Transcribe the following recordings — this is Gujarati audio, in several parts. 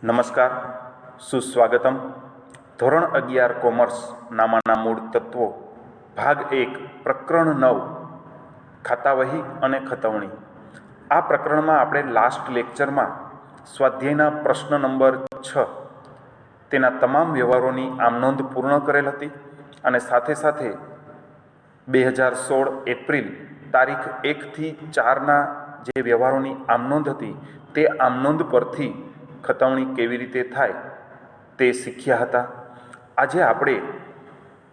નમસ્કાર, સુસ્વાગતમ. ધોરણ 11 કોમર્સ નામાના મૂળ તત્વો ભાગ 1 પ્રકરણ 9 ખાતાવહી અને ખતવણી. આ પ્રકરણમાં આપણે લાસ્ટ લેક્ચરમાં સ્વાધ્યાયના પ્રશ્ન નંબર 6 તેના તમામ વ્યવહારોની આમનોંધ પૂર્ણ કરેલ હતી અને સાથે સાથે 2016 એપ્રિલ તારીખ 1 થી 4ના જે વ્યવહારોની આમનોંધ હતી તે આમનોંધ પરથી ખતવણી કેવી રીતે થાય તે શીખ્યા હતા. આજે આપણે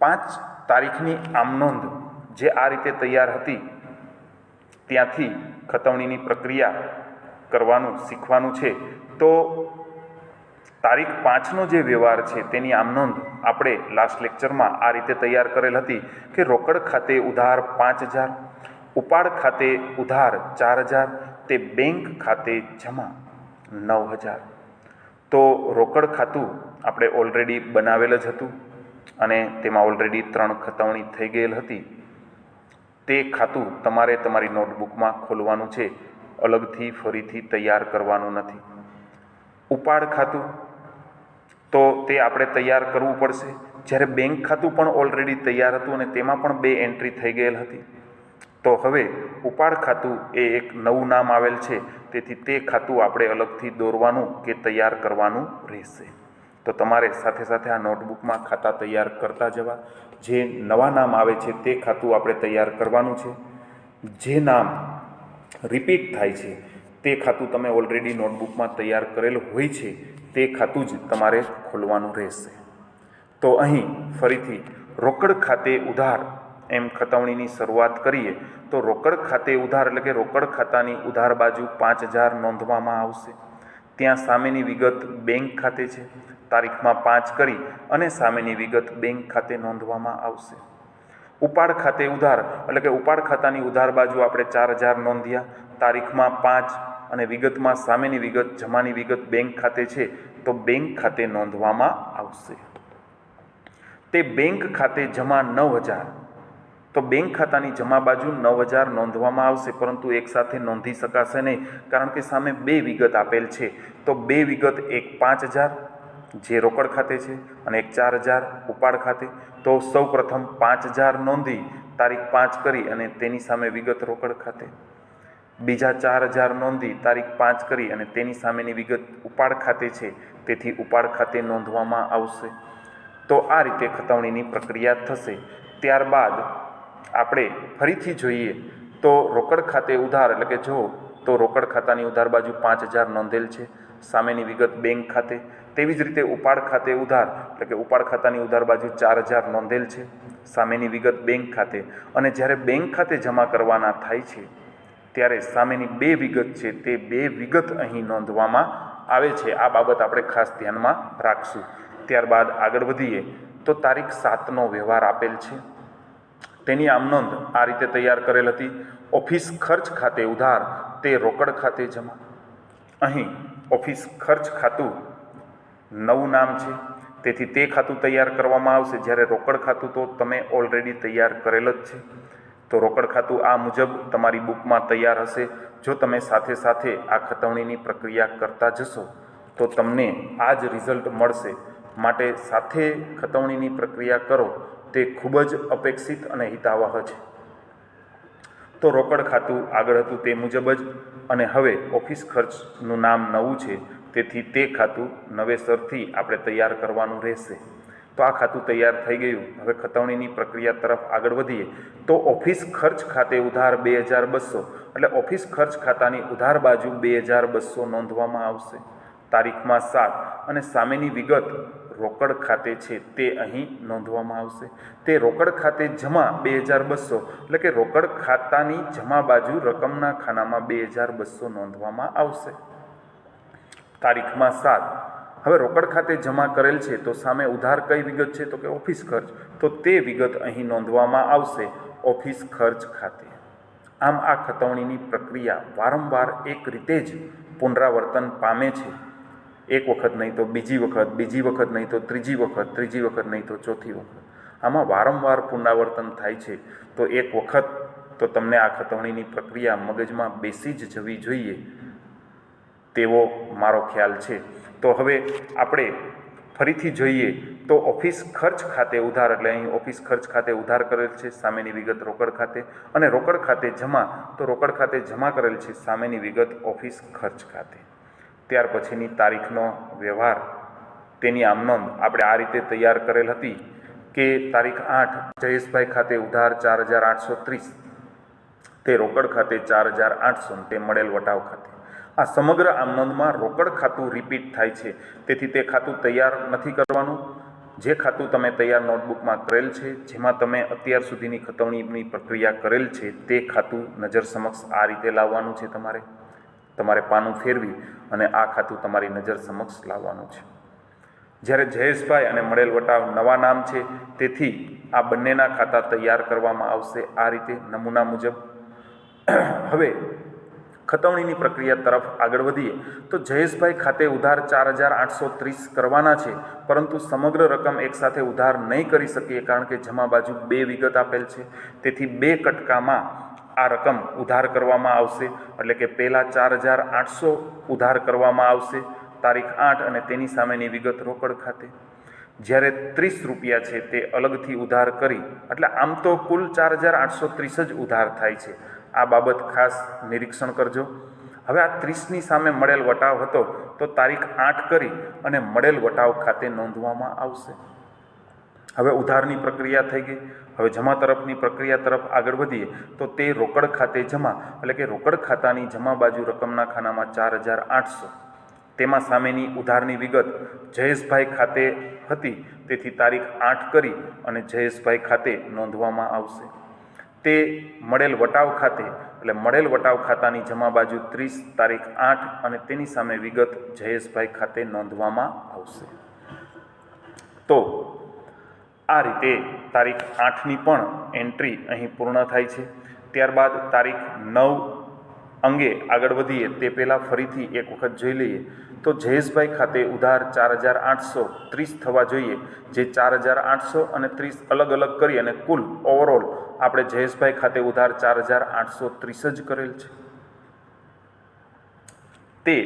5 તારીખની આમનોંધ જે આ રીતે તૈયાર હતી ત્યાંથી ખતવણીની પ્રક્રિયા કરવાનું શીખવાનું છે. તો તારીખ 5નો જે વ્યવહાર છે તેની આમનોંધ આપણે લાસ્ટ લેક્ચરમાં આ રીતે તૈયાર કરેલ હતી કે રોકડ ખાતે ઉધાર 5000, ઉપાડ ખાતે ઉધાર 4000, તે બેંક ખાતે જમા 9000. તો રોકડ ખાતું આપણે ઓલરેડી બનાવેલ જ હતું અને તેમાં ઓલરેડી 3 ખતવણી થઈ ગયેલ હતી. તે ખાતું તમારે તમારી નોટબુકમાં ખોલવાનું છે, અલગથી ફરીથી તૈયાર કરવાનું નથી. ઉપાડ ખાતું તો તે આપણે તૈયાર કરવું પડશે, જ્યારે બેંક ખાતું પણ ઓલરેડી તૈયાર હતું અને તેમાં પણ 2 એન્ટ્રી થઈ ગયેલ હતી. તો હવે ઉપાડ ખાતું એ એક નવું નામ આવેલ છે, તેથી તે ખાતું આપણે અલગથી દોરવાનું કે તૈયાર કરવાનું રહેશે. તો તમારે સાથે સાથે આ નોટબુકમાં ખાતા તૈયાર કરતા જવા. જે નવા નામ આવે છે તે ખાતું આપણે તૈયાર કરવાનું છે. જે નામ રિપીટ થાય છે તે ખાતું તમે ઓલરેડી નોટબુકમાં તૈયાર કરેલું હોય છે તે ખાતું જ તમારે ખોલવાનું રહેશે. તો અહીં ફરીથી રોકડ ખાતે ઉધાર એમ ખતવણીની શરૂઆત કરીએ તો રોકડ ખાતે ઉધાર એટલે કે રોકડ ખાતાની ઉધાર બાજુ 5000 નોંધવામાં આવશે. ત્યાં સામેની વિગત બેંક ખાતે છે, તારીખમાં 5 કરી અને સામેની વિગત બેંક ખાતે નોંધવામાં આવશે. ઉપાડ ખાતે ઉધાર એટલે કે ઉપાડ ખાતાની ઉધાર બાજુ આપણે 4000 નોંધ્યા, તારીખમાં 5 અને વિગતમાં સામેની વિગત જમાની વિગત બેંક ખાતે છે તો બેંક ખાતે નોંધવામાં આવશે. તે બેંક ખાતે જમા 9000, તો બેંક ખાતાની જમા બાજુ 9000 નોંધવામાં આવશે, પરંતુ એકસાથે નોંધી શકાશે નહીં કારણ કે સામે 2 વિગત આપેલ છે. તો 2 વિગત, એક 5000 જે રોકડ ખાતે છે અને એક 4000 ઉપાડ ખાતે. તો સૌ પ્રથમ 5000 નોંધી તારીખ 5 કરી અને તેની સામે વિગત રોકડ ખાતે. બીજા 4000 નોંધી તારીખ 5 કરી અને તેની સામેની વિગત ઉપાડ ખાતે છે, તેથી ઉપાડ ખાતે નોંધવામાં આવશે. તો આ રીતે ખતવણીની પ્રક્રિયા થશે. ત્યારબાદ આપણે ફરીથી જોઈએ તો રોકડ ખાતે ઉધાર એટલે કે જો તો રોકડ ખાતાની ઉધાર બાજુ 5000 નોંધેલ છે, સામેની વિગત બેંક ખાતે. તેવી જ રીતે ઉપાડ ખાતે ઉધાર એટલે કે ઉપાડ ખાતાની ઉધાર બાજુ 4000 નોંધેલ છે, સામેની વિગત બેંક ખાતે. અને જ્યારે બેંક ખાતે જમા કરવાના થાય છે ત્યારે સામેની 2 વિગત છે તે 2 વિગત અહીં નોંધવામાં આવે છે. આ બાબત આપણે ખાસ ધ્યાનમાં રાખશું. ત્યારબાદ આગળ વધીએ તો તારીખ 7નો વ્યવહાર આપેલ છે, તેની આમનોંધ આ રીતે તૈયાર કરેલ હતી. ઓફિસ ખર્ચ ખાતે ઉધાર, તે રોકડ ખાતે જમા. અહીં ઓફિસ ખર્ચ ખાતું નવું નામ છે, તેથી તે ખાતું તૈયાર કરવામાં આવશે, જ્યારે રોકડ ખાતું તો તમે ઓલરેડી તૈયાર કરેલ જ છે. તો રોકડ ખાતું આ મુજબ તમારી બુકમાં તૈયાર હશે. જો તમે સાથે સાથે આ ખતવણીની પ્રક્રિયા કરતા જશો તો તમને આ જ રિઝલ્ટ મળશે. માટે સાથે ખતવણીની પ્રક્રિયા કરો તે ખૂબ જ અપેક્ષિત અને હિતાવહ છે. તો રોકડ ખાતું આગળ હતું તે મુજબ જ, અને હવે ઓફિસ ખર્ચનું નામ નવું છે, તેથી તે ખાતું નવેસરથી આપણે તૈયાર કરવાનું રહેશે. તો આ ખાતું તૈયાર થઈ ગયું. હવે ખતવણીની પ્રક્રિયા તરફ આગળ વધીએ તો ઓફિસ ખર્ચ ખાતે ઉધાર 2200 એટલે ઓફિસ ખર્ચ ખાતાની ઉધાર બાજુ 2200 નોંધવામાં આવશે, તારીખમાં 7 અને સામેની વિગત રોકડ ખાતે છે તે અહીં નોંધવામાં આવશે. તે રોકડ ખાતે જમા 2200 એટલે કે રોકડ ખાતાની જમા બાજુ રકમના ખાનામાં 2200 નોંધવામાં આવશે, તારીખમાં 7. હવે રોકડ ખાતે જમા કરેલ છે તો સામે ઉધાર કઈ વિગત છે તો કે ઓફિસ ખર્ચ, તો તે વિગત અહીં નોંધવામાં આવશે ઓફિસ ખર્ચ ખાતે. આમ આ ખતવણીની પ્રક્રિયા વારંવાર એક રીતે જ પુનરાવર્તન પામે છે. એક વખત નહીં તો બીજી વખત, બીજી વખત નહીં તો ત્રીજી વખત, ત્રીજી વખત નહીં તો ચોથી વખત. આમાં વારંવાર પુનરાવર્તન થાય છે. તો એક વખત તો તમને આ ખતવણીની પ્રક્રિયા મગજમાં બેસી જ જવી જોઈએ તેવો મારો ખ્યાલ છે. તો હવે આપણે ફરીથી જોઈએ તો ઓફિસ ખર્ચ ખાતે ઉધાર, એટલે અહીં ઓફિસ ખર્ચ ખાતે ઉધાર કરેલ છે, સામેની વિગત રોકડ ખાતે, અને રોકડ ખાતે જમા, તો રોકડ ખાતે જમા કરેલ છે, સામેની વિગત ઓફિસ ખર્ચ ખાતે. ત્યાર પછીની તારીખનો વ્યવહાર, તેની આમનોંધ આપણે આ રીતે તૈયાર કરેલ હતી કે તારીખ 8 જયેશભાઈ ખાતે ઉધાર 4,830, તે રોકડ ખાતે 4,800, તે મળેલ વટાવ ખાતે. આ સમગ્ર આમનોંધમાં રોકડ ખાતું રિપીટ થાય છે, તેથી તે ખાતું તૈયાર નથી કરવાનું. જે ખાતું તમે તૈયાર નોટબુકમાં કરેલ છે, જેમાં તમે અત્યાર સુધીની ખતવણીની પ્રક્રિયા કરેલ છે, તે ખાતું નજર સમક્ષ આ રીતે લાવવાનું છે. તમારે પાનું ફેરવી અને આ ખાતું તમારી નજર સમક્ષ લાવવાનું છે. જ્યારે જયેશભાઈ અને મળેલ વટાવ નવા નામ છે, તેથી આ બંનેના ખાતા તૈયાર કરવામાં આવશે આ રીતે નમૂના મુજબ. હવે ખતવણીની પ્રક્રિયા તરફ આગળ વધીએ તો જયેશભાઈ ખાતે ઉધાર 4,830 કરવાના છે, પરંતુ સમગ્ર રકમ એકસાથે ઉધાર નહીં કરી શકીએ, કારણ કે જમા બાજુ 2 વિગત આપેલ છે. તેથી 2 કટકામાં આ રકમ ઉધાર કરવામાં આવશે. એટલે કે પહેલાં 4,800 ઉધાર કરવામાં આવશે તારીખ 8, અને તેની સામેની વિગત રોકડ ખાતે. જ્યારે 30 રૂપિયા છે તે અલગથી ઉધાર કરી, એટલે આમ તો કુલ 4,830 જ ઉધાર થાય છે. આ બાબત ખાસ નિરીક્ષણ કરજો. હવે આ 30ની સામે મળેલ વટાવ હતો તો તારીખ 8 કરી અને મળેલ વટાવ ખાતે નોંધવામાં આવશે. હવે ઉધારની પ્રક્રિયા થઈ ગઈ. હવે જમા તરફની પ્રક્રિયા તરફ આગળ વધીએ તો તે રોકડ ખાતે જમા, એટલે કે રોકડ ખાતાની જમા બાજુ રકમના ખાનામાં 4,800, તેમાં સામેની ઉધારની વિગત જયેશભાઈ ખાતે હતી, તેથી તારીખ 8 કરી અને જયેશભાઈ ખાતે નોંધવામાં આવશે. તે મળેલ વટાવ ખાતે, એટલે મળેલ વટાવ ખાતાની જમા બાજુ 30 તારીખ 8 અને તેની સામે વિગત જયેશભાઈ ખાતે નોંધવામાં આવશે. તો આ રીતે તારીખ 8ની પણ એન્ટ્રી અહીં પૂર્ણ થાય છે. ત્યારબાદ તારીખ 9 અંગે આગળ વધીએ તે પહેલાં ફરીથી એક વખત જોઈ લઈએ તો જયેશભાઈ ખાતે ઉધાર 4,830 થવા જોઈએ, જે 4,800 અને 30 અલગ અલગ કરી અને કુલ ઓવરઓલ આપણે જયેશભાઈ ખાતે ઉધાર 4,830 જ કરેલ છે. તે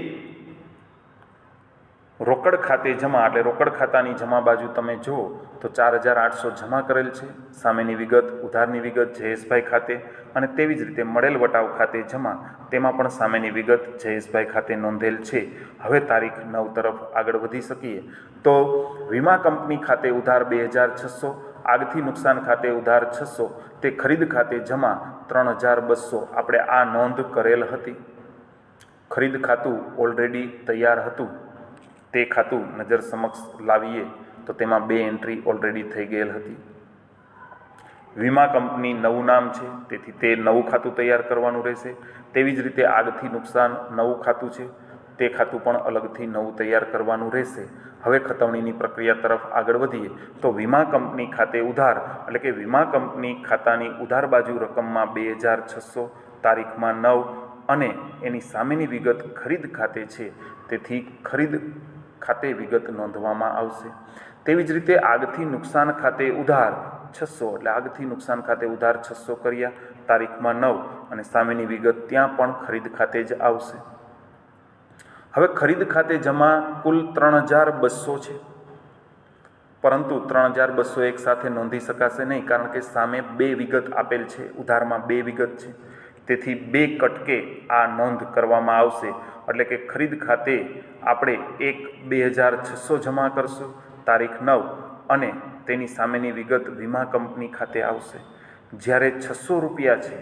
રોકડ ખાતે જમા, એટલે રોકડ ખાતાની જમા બાજુ તમે જુઓ તો 4,800 જમા કરેલ છે, સામેની વિગત ઉધારની વિગત જયેશભાઈ ખાતે, અને તેવી જ રીતે મળેલ વટાવ ખાતે જમા, તેમાં પણ સામેની વિગત જયેશભાઈ ખાતે નોંધેલ છે. હવે તારીખ 9 તરફ આગળ વધી શકીએ તો વીમા કંપની ખાતે ઉધાર 2,600, આગથી નુકસાન ખાતે ઉધાર 600, તે ખરીદ ખાતે જમા 3,200 આપણે આ નોંધ કરેલ હતી. ખરીદ ખાતું ઓલરેડી તૈયાર હતું, તે ખાતું નજર સમક્ષ લાવીએ તો તેમાં 2 એન્ટ્રી ઓલરેડી થઈ ગયેલ હતી. વીમા કંપની નવું નામ છે, તેથી તે નવું ખાતું તૈયાર કરવાનું રહેશે. તેવી જ રીતે આગથી નુકસાન નવું ખાતું છે, તે ખાતું પણ અલગથી નવું તૈયાર કરવાનું રહેશે. હવે ખતવણીની પ્રક્રિયા તરફ આગળ વધીએ તો વીમા કંપની ખાતે ઉધાર, એટલે કે વીમા કંપની ખાતાની ઉધાર બાજુ રકમમાં 2,600 તારીખમાં 9 અને એની સામેની વિગત ખરીદ ખાતે છે, તેથી ખરીદ ખાતે વિગત નોંધવામાં આવશે. તેવી જ રીતે આગથી નુકસાન ખાતે ઉધાર 600, એટલે આગથી નુકસાન ખાતે ઉધાર 600 કર્યા તારીખમાં 9 અને સામેની વિગત ત્યાં પણ ખરીદ ખાતે જ આવશે. હવે ખરીદ ખાતે જમા કુલ 3,200 છે, પરંતુ 3,200 એક સાથે નોંધી શકાશે નહીં, કારણ કે સામે 2 વિગત આપેલ છે, ઉધારમાં 2 વિગત છે, તેથી 2 કટકે આ નોંધ કરવામાં આવશે. એટલે કે ખરીદ ખાતે આપણે 2,600 જમા કરશું તારીખ 9 અને તેની સામેની વિગત વીમા કંપની ખાતે આવશે. જ્યારે 600 રૂપિયા છે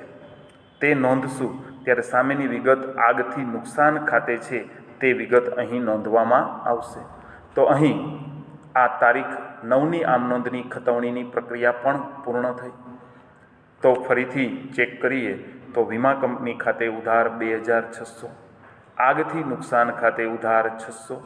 તે નોંધશું ત્યારે સામેની વિગત આગથી નુકસાન ખાતે છે તે વિગત અહીં નોંધવામાં આવશે. તો અહીં આ તારીખ 9ની આમ નોંધની ખતવણીની પ્રક્રિયા પણ પૂર્ણ થઈ. તો ફરીથી ચેક કરીએ તો વીમા કંપની ખાતે ઉધાર 2,600, આગથી નુકસાન ખાતે ઉધાર 600,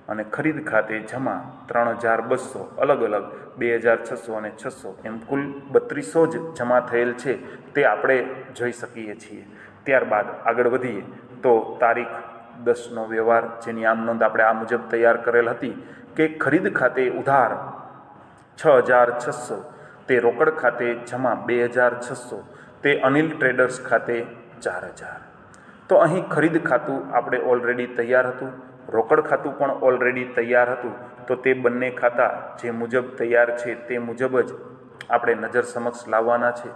અને ખરીદ ખાતે જમા 3,200 અલગ અલગ 2,600 અને 600 એમ કુલ 3200 જ જમા થયેલ છે તે આપણે જોઈ શકીએ છીએ. ત્યારબાદ આગળ વધીએ તો તારીખ 10નો વ્યવહાર, જેની આમ નોંધ આપણે આ મુજબ તૈયાર કરેલ હતી કે ખરીદ ખાતે ઉધાર 6,600, તે રોકડ ખાતે જમા 2,600, તે અનિલ ટ્રેડર્સ ખાતે 4,000. તો અહીં ખરીદ ખાતું આપણે ઓલરેડી તૈયાર હતું, રોકડ ખાતું પણ ઓલરેડી તૈયાર હતું. તો તે બંને ખાતા જે મુજબ તૈયાર છે તે મુજબ જ આપણે નજર સમક્ષ લાવવાના છે.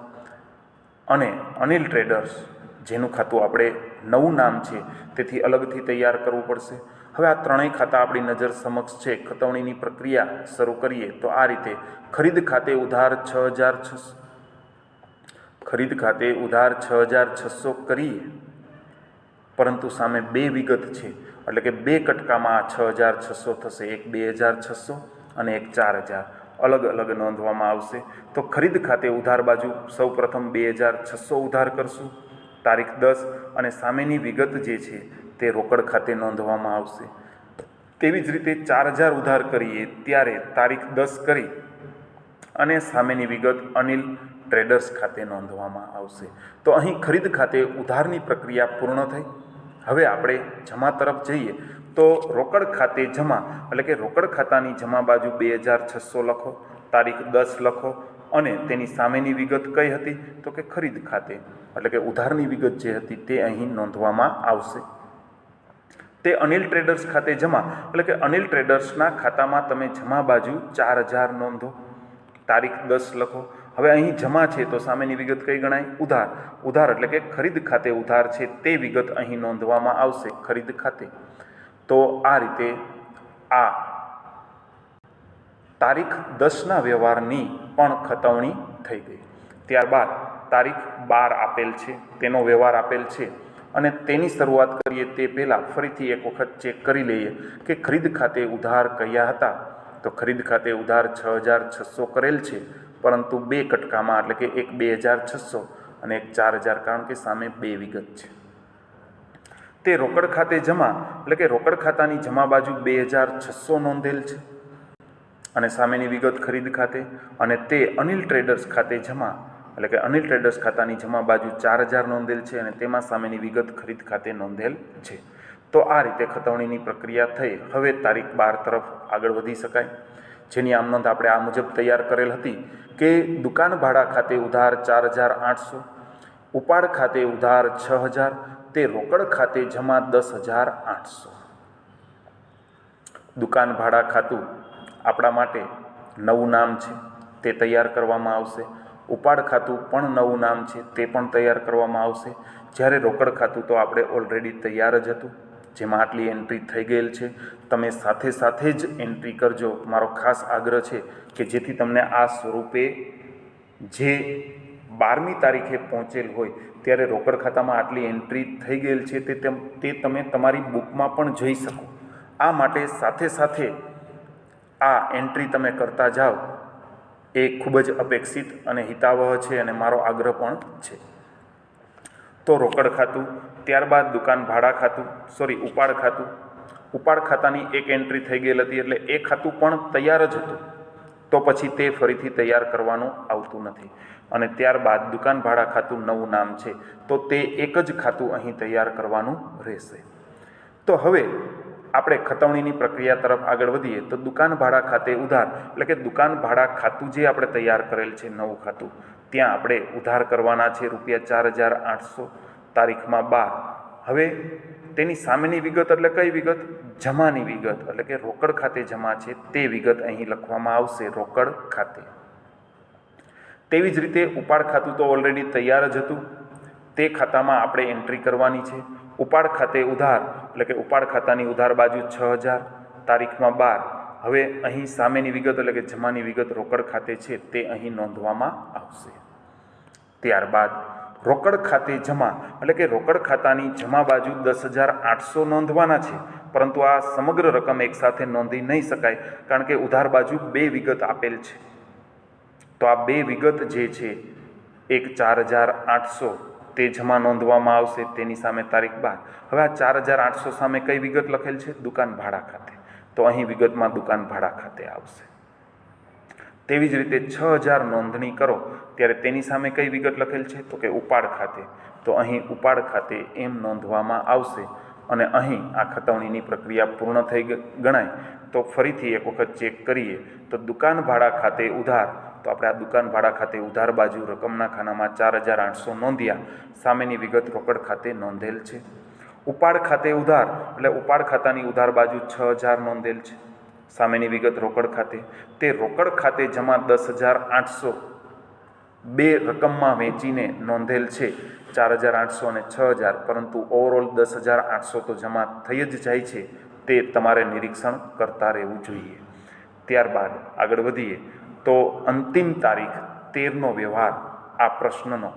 અને અનિલ ટ્રેડર્સ જેનું ખાતું આપણે નવું નામ છે તેથી અલગથી તૈયાર કરવું પડશે. હવે આ ત્રણેય ખાતા આપણી નજર સમક્ષ છે. ખતવણીની પ્રક્રિયા શરૂ કરીએ તો આ રીતે ખરીદ ખાતે ઉધાર 6,600, ખરીદ ખાતે ઉધાર 6,600 કરીએ, પરંતુ સામે 2 વિગત છે એટલે કે 2 કટકામાં આ 6,600 થશે. એક 2,600 અને એક 4,000 અલગ અલગ નોંધવામાં આવશે. તો ખરીદ ખાતે ઉધાર બાજુ સૌ પ્રથમ 2,600 ઉધાર કરશું તારીખ 10, અને સામેની વિગત જે છે તે રોકડ ખાતે નોંધવામાં આવશે. તેવી જ રીતે 4,000 ઉધાર કરીએ ત્યારે તારીખ 10 કરી અને સામેની વિગત અનિલ ટ્રેડર્સ ખાતે નોંધવામાં આવશે. તો અહીં ખરીદ ખાતે ઉધારની પ્રક્રિયા પૂર્ણ થઈ. હવે આપણે જમા તરફ જઈએ તો રોકડ ખાતે જમા એટલે કે રોકડ ખાતાની જમા બાજુ 2,600 લખો, તારીખ 10 લખો અને તેની સામેની વિગત કઈ હતી તો કે ખરીદ ખાતે એટલે કે ઉધારની વિગત જે હતી તે અહીં નોંધવામાં આવશે. તે અનિલ ટ્રેડર્સ ખાતે જમા એટલે કે અનિલ ટ્રેડર્સના ખાતામાં તમે જમા બાજુ 4,000 નોંધો, તારીખ 10 લખો. હવે અહીં જમા છે તો સામેની વિગત કઈ ગણાય? ઉધાર. ઉધાર એટલે કે ખરીદ ખાતે ઉધાર છે તે વિગત અહીં નોંધવામાં આવશે ખરીદ ખાતે. તો આ રીતે આ તારીખ 10ના વ્યવહારની પણ ખતવણી થઈ ગઈ. ત્યારબાદ તારીખ 12 આપેલ છે તેનો વ્યવહાર આપેલ છે અને તેની શરૂઆત કરીએ તે પહેલાં ફરીથી એક વખત ચેક કરી લઈએ કે ખરીદ ખાતે ઉધાર કયા હતા. તો ખરીદ ખાતે ઉધાર 6,600 કરેલ છે, પરંતુ 2 કટકામાં એટલે કે એક 2,600 અને એક 4,000, કારણ કે સામે 2 વિગત છે. તે રોકડ ખાતે જમા એટલે કે રોકડ ખાતાની જમા બાજુ 2,600 નોંધેલ છે અને સામેની વિગત ખરીદ ખાતે, અને તે અનિલ ટ્રેડર્સ ખાતે જમા એટલે કે અનિલ ટ્રેડર્સ ખાતાની જમા બાજુ 4,000 નોંધેલ છે અને તેમાં સામેની વિગત ખરીદ ખાતે નોંધેલ છે. તો આ રીતે ખતવણીની પ્રક્રિયા થઈ. હવે તારીખ 12 તરફ આગળ વધી શકાય, જેની આમ નોંધ આપણે આ મુજબ તૈયાર કરેલ હતી કે દુકાન ભાડા ખાતે ઉધાર 4,800, ઉપાડ ખાતે ઉધાર 6,000, તે રોકડ ખાતે જમા 10,800. દુકાન ભાડા ખાતું આપણા માટે નવું નામ છે તે તૈયાર કરવામાં આવશે. ઉપાડ ખાતું પણ નવું નામ છે તે પણ તૈયાર કરવામાં આવશે. જ્યારે રોકડ ખાતું તો આપણે ઓલરેડી તૈયાર જ હતું, જેમાં આટલી એન્ટ્રી થઈ ગયેલ છે. તમે સાથે સાથે જ એન્ટ્રી કરજો, મારો ખાસ આગ્રહ છે કે જેથી તમને આ સ્વરૂપે જે 12મી તારીખે પહોંચેલ હોય ત્યારે રોકડ ખાતામાં આટલી એન્ટ્રી થઈ ગયેલ છે તે તમે તમારી બુકમાં પણ જોઈ શકો. આ માટે સાથે સાથે આ એન્ટ્રી તમે કરતા જાઓ એ ખૂબ જ અપેક્ષિત અને હિતાવહ છે અને મારો આગ્રહ પણ છે. તો રોકડ ખાતું, ત્યારબાદ દુકાન ભાડા ખાતું, ઉપાડ ખાતું. ઉપાડ ખાતાની એક એન્ટ્રી થઈ ગયેલ હતી એટલે એ ખાતું પણ તૈયાર જ હતું, તો પછી તે ફરીથી તૈયાર કરવાનું આવતું નથી. અને ત્યારબાદ દુકાન ભાડા ખાતું નવું નામ છે તો તે એક જ ખાતું અહીં તૈયાર કરવાનું રહેશે. તો હવે આપણે ખતવણીની પ્રક્રિયા તરફ આગળ વધીએ તો દુકાન ભાડા ખાતે ઉધાર એટલે કે દુકાન ભાડા ખાતું જે આપણે તૈયાર કરેલ છે નવું ખાતું, ત્યાં આપણે ઉધાર કરવાના છે ₹4,800 તારીખમાં 12. હવે તેની સામેની વિગત એટલે કઈ વિગત? જમાની વિગત એટલે કે રોકડ ખાતે જમા છે તે વિગત અહીં લખવામાં આવશે રોકડ ખાતે. તેવી જ રીતે ઉપાડ ખાતું તો ઓલરેડી તૈયાર જ હતું, તે ખાતામાં આપણે એન્ટ્રી કરવાની છે. ઉપાડ ખાતે ઉધાર એટલે કે ઉપાડ ખાતાની ઉધાર બાજુ 6,000 તારીખમાં 12. હવે અહીં સામેની વિગત એટલે કે જમાની વિગત રોકડ ખાતે છે તે અહીં નોંધવામાં આવશે. ત્યારબાદ રોકડ ખાતે જમા એટલે કે રોકડ ખાતાની જમા બાજુ 10,800 નોંધવાના છે, પરંતુ આ સમગ્ર રકમ એકસાથે નોંધી નહીં શકાય કારણ કે ઉધાર બાજુ 2 વિગત આપેલ છે. તો આ 2 વિગત જે છે એક 4,800 તે જમા નોંધવામાં આવશે, તેની સામે તારીખ 12. હવે આ 4,800 સામે કઈ વિગત લખેલ છે? દુકાન ભાડા ખાતે. તો અહીં વિગતમાં દુકાન ભાડા ખાતે આવશે. તેવી જ રીતે 6,000 નોંધણી કરો ત્યારે તેની સામે કઈ વિગત લખેલ છે? તો કે ઉપાડ ખાતે. તો અહીં ઉપાડ ખાતે એમ નોંધવામાં આવશે અને અહીં આ ખતવણીની પ્રક્રિયા પૂર્ણ થઈ ગણાય. તો ફરીથી એક વખત ચેક કરીએ તો દુકાન ભાડા ખાતે ઉધાર, તો આપણે આ દુકાન ભાડા ખાતે ઉધાર બાજુ રકમના ખાનામાં 4,800 નોંધ્યા, સામેની વિગત રોકડ ખાતે નોંધેલ છે. ઉપાડ ખાતે ઉધાર એટલે ઉપાડ ખાતાની ઉધાર બાજુ 6,000 નોંધેલ છે, સામેની વિગત રોકડ ખાતે. તે રોકડ ખાતે જમા 10,800 બે રકમમાં વહેંચીને નોંધેલ છે, 4,800 અને 6,000, પરંતુ ઓવરઓલ 10,800 તો જમા થઈ જ જાય છે. તે તમારે નિરીક્ષણ કરતા રહેવું જોઈએ. ત્યારબાદ આગળ વધીએ તો અંતિમ તારીખ 13નો વ્યવહાર આ પ્રશ્નનો,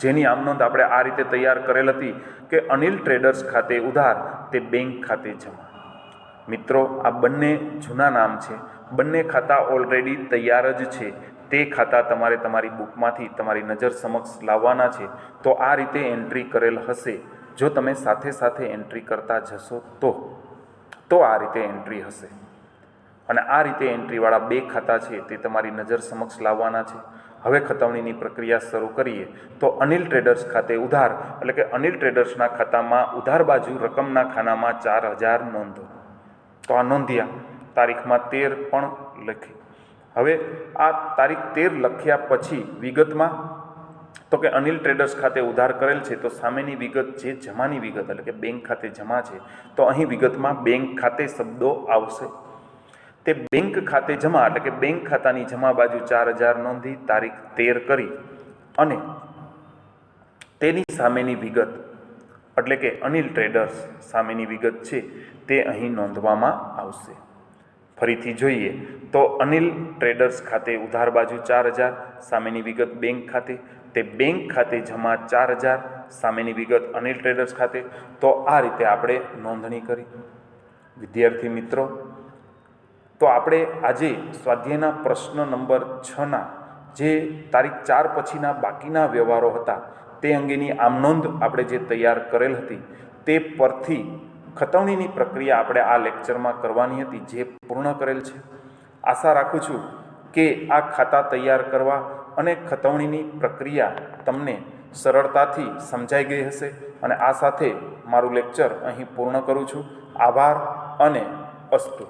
જેની આમનોંધ આપણે આ રીતે તૈયાર કરેલ હતી કે અનિલ ટ્રેડર્સ ખાતે ઉધાર તે બેંક ખાતે જમા. મિત્રો, આ બંને જૂના નામ છે, બંને ખાતા ઓલરેડી તૈયાર જ છે. તે ખાતા તમારે તમારી બુકમાંથી તમારી નજર સમક્ષ લાવવાના છે. તો આ રીતે એન્ટ્રી કરેલ હશે. જો તમે સાથે સાથે એન્ટ્રી કરતા જશો તો આ રીતે એન્ટ્રી હશે. અને આ રીતે એન્ટ્રીવાળા બે ખાતા છે તે તમારી નજર સમક્ષ લાવવાના છે. હવે ખતવણીની પ્રક્રિયા શરૂ કરીએ તો અનિલ ટ્રેડર્સ ખાતે ઉધાર એટલે કે અનિલ ટ્રેડર્સના ખાતામાં ઉધાર બાજુ રકમના ખાનામાં 4,000 નોંધો. તો આ નોંધ્યા, તારીખમાં 13 પણ લખી. હવે આ તારીખ 13 લખ્યા પછી વિગતમાં તો કે અનિલ ટ્રેડર્સ ખાતે ઉધાર કરેલ છે, તો સામેની વિગત જે જમાની વિગત એટલે કે બેંક ખાતે જમા છે, તો અહીં વિગતમાં બેંક ખાતે શબ્દો આવશે. તે બેંક ખાતે જમા એટલે કે બેંક ખાતાની જમા બાજુ 4,000 નોંધી, તારીખ 13 કરી અને તેની સામેની વિગત એટલે કે અનિલ ટ્રેડર્સ સામેની વિગત છે તે અહીં નોંધવામાં આવશે. ફરીથી જોઈએ તો અનિલ ટ્રેડર્સ ખાતે ઉધાર બાજુ 4,000, સામેની વિગત બેંક ખાતે. તે બેંક ખાતે જમા 4,000, સામેની વિગત અનિલ ટ્રેડર્સ ખાતે. તો આ રીતે આપણે નોંધણી કરી. વિદ્યાર્થી મિત્રો, તો આપણે આજે સ્વાધ્યાયના પ્રશ્ન નંબર 6ના જે તારીખ 4 પછીના બાકીના વ્યવહારો હતા તે અંગેની આમનોંધ આપણે જે તૈયાર કરેલ હતી તે પરથી ખતવણીની પ્રક્રિયા આપણે આ લેક્ચરમાં કરવાની હતી, જે પૂર્ણ કરેલ છે. આશા રાખું છું કે આ ખાતા તૈયાર કરવા અને ખતવણીની પ્રક્રિયા તમને સરળતાથી સમજાઈ ગઈ હશે. અને આ સાથે મારું લેક્ચર અહીં પૂર્ણ કરું છું. આભાર અને અસ્તુ.